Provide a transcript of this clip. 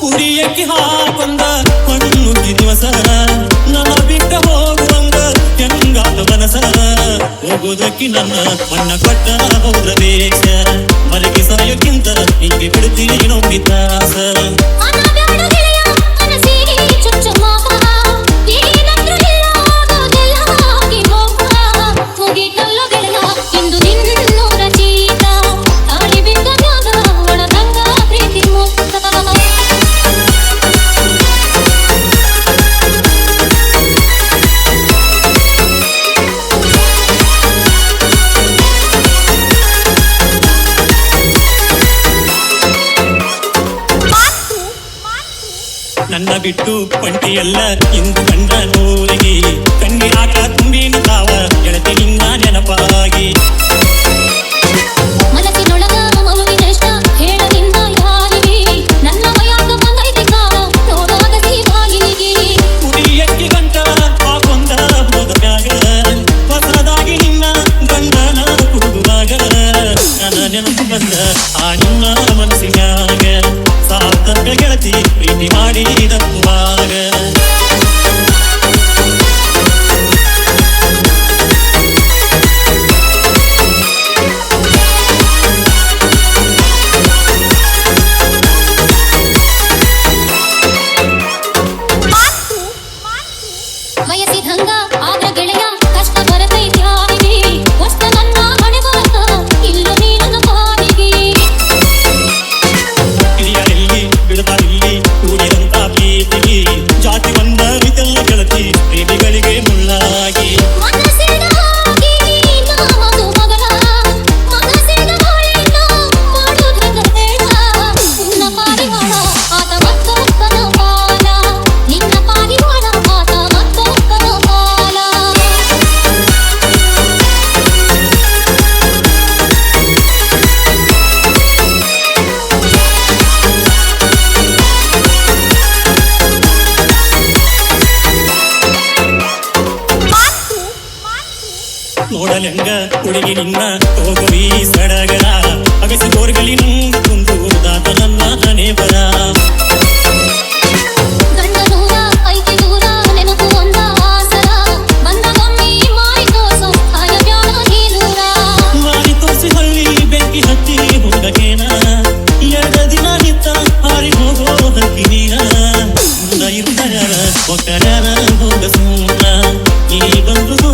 ಉರಿಯಕ್ಕೆ ಹಾಕೊಂಡ ಹೊನ್ನುಗ್ಗಿ ದಿವಸ ನನ್ನ ಬಿಟ್ಟ ಹೋಗುವಂಗ ಹೆಂಗಾದ ಮನಸ ಹೋಗೋದಕ್ಕೆ ನನ್ನ ಮಣ್ಣ ಕೊಟ್ಟ ಹೋದ್ರ ದೇಶ ಮರಗಿ ಸಾಯೋಕ್ಕಿಂತ ಹಿಂಗೆ ಬಿಡ್ತೀನಿ ನೊಂಬಿತಾಸ ನನ್ನ ಬಿಟ್ಟು ಕೊಂಟಿಯಲ್ಲ ಇಂದು ಕಂಡ ನೋರಿಗೆ ಕಣ್ಣೀರಾಕ ತುಂಬಿನ ತಾವ ಗೆಳತಿ ನಿನ್ನ ನೆನಪಾಗಿ ಮನಸ್ಸಿನೊಳಗ ಮಗುವಿನಷ್ಟ ಹೇಳಲಿಂದ ಯಾರಿಗೆ ನನ್ನ ಮಯಾಗ ಬಂದೈತಿ ಕಾವ ನೋಡಾಗ ಸೀವಾಗಿನಿಗೆ ಉರಿಯಕ್ಕೆ ಗಂಟ ಹಾಕೊಂಡ ಹೋದ ಮ್ಯಾಗ ಹೊಸದಾಗಿ ನಿನ್ನ ಗಂಡನ ಕುಡುಗುವಾಗ ನನ್ನ ನೆನಪು ಬಂದ ಆ ನಿನ್ನ ಮನಸ್ಸಿನಾಗ ಸಾರ್ಥಕ ಗೆಳತಿ ಪ್ರೀತಿ ಮಾಡಿದಕ್ಕುವಾಗ ವಯಸ್ಸಿದಂಗ ಆದ್ರ ಗೆಳೆಯ ಕಷ್ಟ ಬರತೈತಿ ಯಾರಿಗೆ ಒಷ್ಟ ನನ್ನ ಹಣೆ ಬರತ ಇಲ್ಲ ನೀ ನನ್ನ ಪಾಲಿಗೆ ಹಿರಿಯರಲ್ಲಿ ಬಿಡದಾರಿಲ್ಲಿ ಕೂಡಿದಂತ ಪ್ರೀತಿಗೆ ಜಾತಿ ಬಂದರಿತೆಲ್ಲ ಗೆಳತಿ ಪ್ರೇಮಿಗಳಿಗೆ ಮುಳ್ಳಾಗಿ ಮನಸ್ಸಿನ ಹಾಗೆ ನಾ ಮದುಮಗಳ ಮನಸ್ಸಿನ ಹೊಳೆನ ಮಾಡೋದ್ರಂಗ ಬೇಡ ನಿನ್ನ ಪಾರಿವಾಳ ಆತ ಮತ್ತೊಬ್ಬನ ಪಾಲ ನಿನ್ನ ಪಾರಿವಾಳ ಆತ ಮತ್ತೊಬ್ಬನ ಪಾಲ ನೋಡಲೆಂಗ ಹುಡುಗಿ ನಿನ್ನ ಹೋಗುವಿ ಸಡಗರ ಅಗಸಿ ಗೋರ್ಗಲಿ ನುಂಗ ಕುಂದು ದಾತ ನನ್ನ ಹಣೆ ಬರ ಗಂಡ ದೂರ ಐತಿ ದೂರ ನೆನಪು ಒಂದ ಆಸರ ಬಂದ ಒಮ್ಮೆ ಮಾರಿ ತೋರ್ಸೋ ಆಯ ಬ್ಯಾಡ ನೀ ದೂರ ಮಾರಿ ತೋರಿಸಿ ಹಳ್ಳಿ ಬೆಂಕಿ ಹತ್ತಿ ಹೋಗಕೇನ ಎರಡ ದಿನ ನಿತ್ತ ಹಾರಿ ಹೋಗೋ ಹಕ್ಕಿ ನೀನ ಮುಂದ ಇರುತ್ತಾರ ಒಕ್ಕರ ಹೋಗ ಸೂನ ನೀ ಬಂದು